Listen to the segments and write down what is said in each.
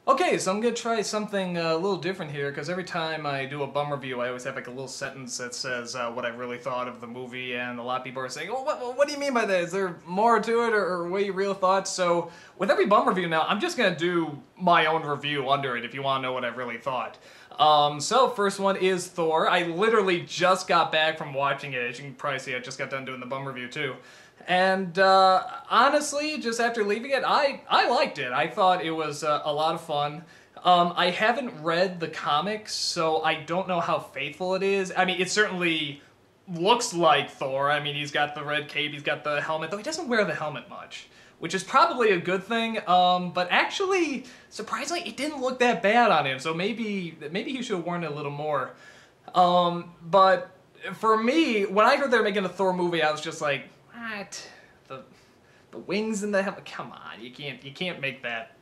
Okay, so I'm gonna try something a little different here because every time I do a bum review, I always have like a little sentence that says what I really thought of the movie, and a lot of people are saying, "Oh, what do you mean by that? Is there more to it, or what are your real thoughts?" So with every bum review now, I'm just gonna do my own review under it if you want to know what I really thought. So first one is Thor. I literally just got back from watching it. As you can probably see, I just got done doing the bum review too. And honestly, just after leaving it, I liked it. I thought it was a lot of fun. I haven't read the comics, so I don't know how faithful it is. I mean, it certainly looks like Thor. I mean, he's got the red cape, he's got the helmet, though he doesn't wear the helmet much, which is probably a good thing. But actually, surprisingly, it didn't look that bad on him, so maybe he should have worn it a little more. But for me, when I heard they were making a Thor movie, I was just like, what? The wings in the helmet? Come on, you can't make that.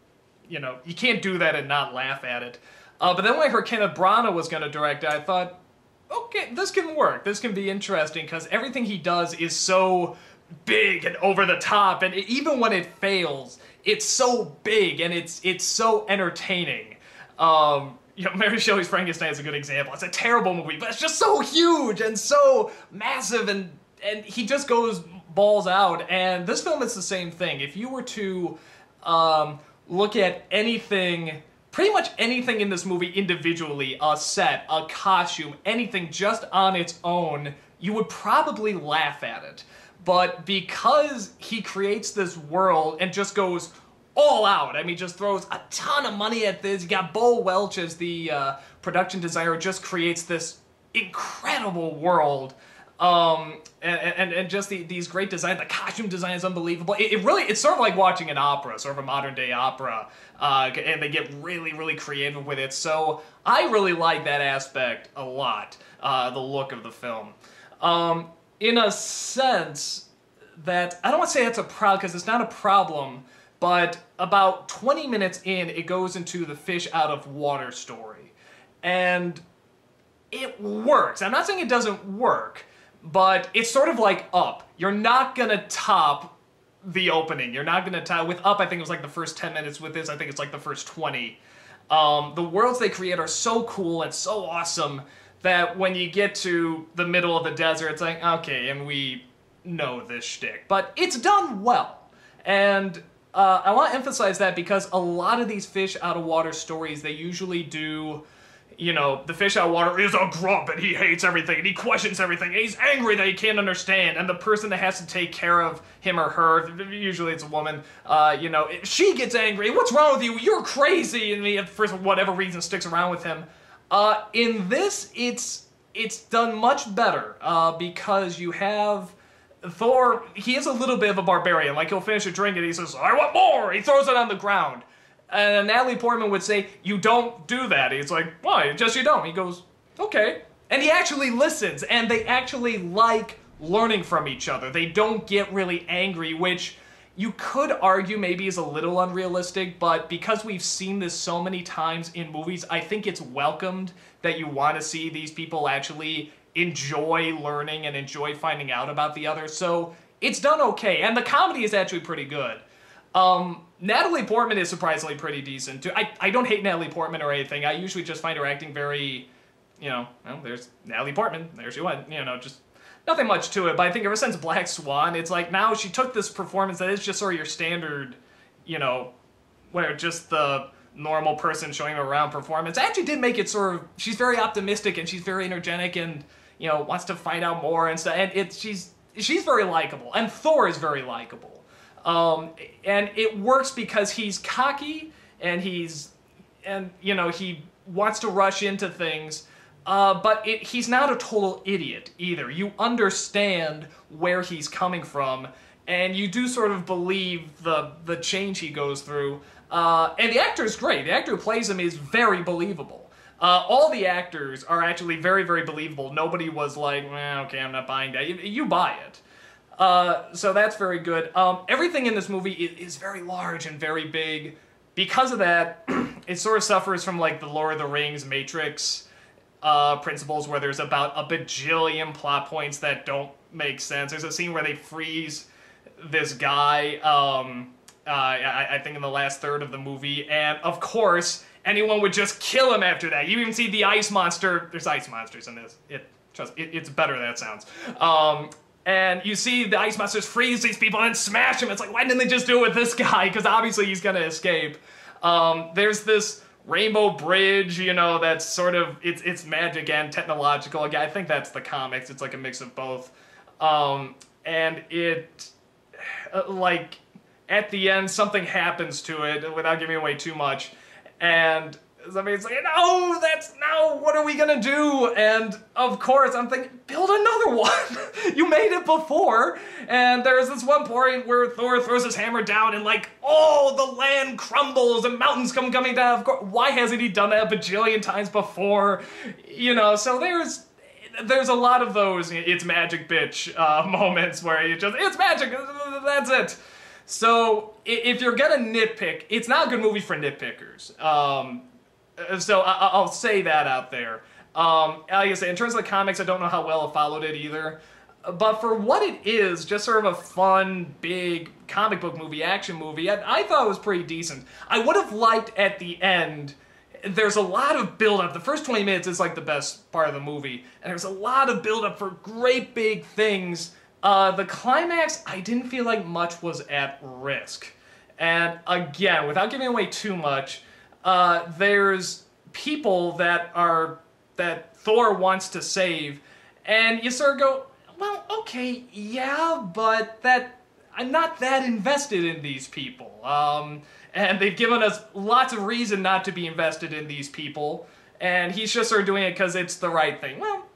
You know, you can't do that and not laugh at it. But then when I heard Kenneth Branagh was going to direct it, I thought, okay, this can work. This can be interesting because everything he does is so big and over the top, and even when it fails, it's so big and it's so entertaining. You know, Mary Shelley's Frankenstein is a good example. It's a terrible movie, but it's just so huge and so massive, and he just goes balls out. And this film is the same thing. If you were to look at anything, pretty much anything in this movie individually, a set, a costume, anything just on its own, you would probably laugh at it. But because he creates this world and just goes all out, I mean, just throws a ton of money at this. You got Bo Welch as the production designer, just creates this incredible world. And just these great designs. The costume design is unbelievable. It's sort of like watching an opera, sort of a modern day opera, and they get really creative with it. So I really like that aspect a lot, the look of the film. In a sense that, I don't want to say it's a problem, because it's not a problem, but about 20 minutes in, it goes into the fish out of water story. And it works. I'm not saying it doesn't work, but it's sort of like Up. You're not gonna top the opening. You're not gonna top, with Up, I think it was like the first 10 minutes. With this, I think it's like the first 20. The worlds they create are so cool and so awesome that when you get to the middle of the desert, it's like, okay, and we know this shtick. But it's done well. And I want to emphasize that because a lot of these fish out of water stories, they usually do, you know, the fish out of water is a grump and he hates everything and he questions everything and he's angry that he can't understand, and the person that has to take care of him or her, usually it's a woman, you know, she gets angry. What's wrong with you? You're crazy. And he, for whatever reason, sticks around with him. In this, it's done much better because you have Thor. He is a little bit of a barbarian. Like, he'll finish a drink and he says, "I want more." He throws it on the ground. And Natalie Portman would say, "You don't do that." He's like, "Why? Just you don't." He goes, "Okay." And he actually listens, and they actually like learning from each other. They don't get really angry, which you could argue maybe is a little unrealistic, but because we've seen this so many times in movies, I think it's welcomed that you want to see these people actually enjoy learning and enjoy finding out about the other. So it's done okay, and the comedy is actually pretty good. Natalie Portman is surprisingly pretty decent, too. I don't hate Natalie Portman or anything. I usually just find her acting very, you know, well, there's Natalie Portman, there she went, you know, just nothing much to it. But I think ever since Black Swan, it's like now she took this performance that is just sort of your standard, you know, where just the normal person showing around performance. Actually did make it sort of, she's very optimistic and she's very energetic and, you know, wants to find out more and stuff. And she's very likable, and Thor is very likable. And it works because he's cocky and you know, he wants to rush into things, but he's not a total idiot either. You understand where he's coming from, and you do sort of believe the change he goes through. And the actor is great. The actor who plays him is very believable. All the actors are actually very believable. Nobody was like, well, okay, I'm not buying that. You buy it. So that's very good. Everything in this movie is very large and very big. Because of that, it sort of suffers from like the Lord of the Rings Matrix principles, where there's about a bajillion plot points that don't make sense. There's a scene where they freeze this guy I think in the last third of the movie, and of course, anyone would just kill him after that. You even see the ice monster. There's ice monsters in this. It's better than it sounds. And you see the ice monsters freeze these people and smash them. It's like, why didn't they just do it with this guy? Because obviously he's gonna escape. There's this rainbow bridge, you know, that's sort of, it's magic and technological. Again, I think that's the comics. It's like a mix of both. And it, like, at the end, something happens to it, without giving away too much. And somebody's like, no, what are we gonna do? And of course, I'm thinking, build another one. You made it before. And there's this one point where Thor throws his hammer down and like, oh, the land crumbles and mountains come coming down. Of course, why hasn't he done that a bajillion times before? You know, so there's a lot of those it's magic bitch moments where you just, it's magic, that's it. So if you're gonna nitpick, it's not a good movie for nitpickers. So I'll say that out there. Like I say, in terms of the comics, I don't know how well I followed it either. But for what it is, just sort of a fun, big comic book movie, action movie, I thought it was pretty decent. I would have liked at the end, there's a lot of build-up. The first 20 minutes is like the best part of the movie. And there's a lot of build-up for great big things. The climax, I didn't feel like much was at risk. And again, without giving away too much, there's people that Thor wants to save, and you sort of go, well, okay, yeah, but I'm not that invested in these people. And they've given us lots of reason not to be invested in these people, and he's just sort of doing it because it's the right thing. Well,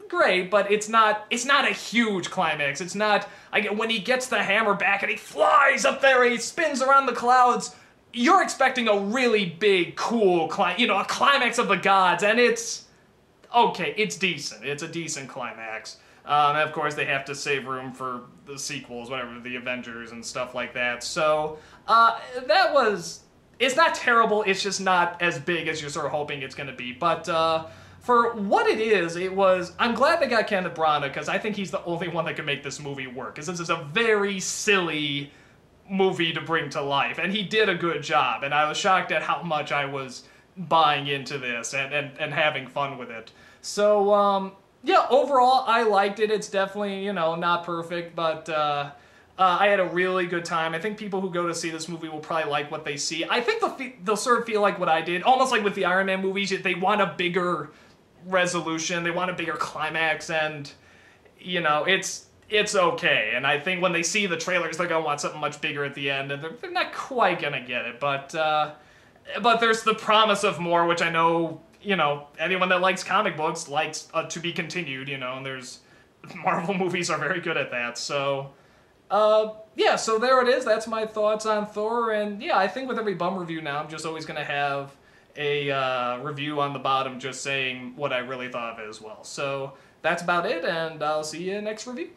great, but it's not a huge climax. It's not, when he gets the hammer back and he flies up there and he spins around the clouds, you're expecting a really big, cool, a climax of the gods, and it's, okay, it's decent. It's a decent climax. And of course, they have to save room for the sequels, whatever, the Avengers and stuff like that. So, it's not terrible, it's just not as big as you're sort of hoping it's going to be. But, for what it is, I'm glad they got Kenneth Branagh, because I think he's the only one that can make this movie work, because this is a very silly movie to bring to life, and he did a good job, and I was shocked at how much I was buying into this and having fun with it. So, yeah, overall, I liked it. It's definitely, not perfect, but I had a really good time. I think people who go to see this movie will probably like what they see. I think they'll sort of feel like what I did, almost like with the Iron Man movies. They want a bigger resolution, they want a bigger climax, and, it's okay. And I think when they see the trailers, they're gonna want something much bigger at the end, and they're not quite gonna get it, but there's the promise of more, which I know, anyone that likes comic books likes to be continued, and there's, Marvel movies are very good at that, so, yeah, so there it is. That's my thoughts on Thor, and yeah, I think with every bum review now, I'm just always gonna have a review on the bottom just saying what I really thought of it as well. So that's about it, and I'll see you next review.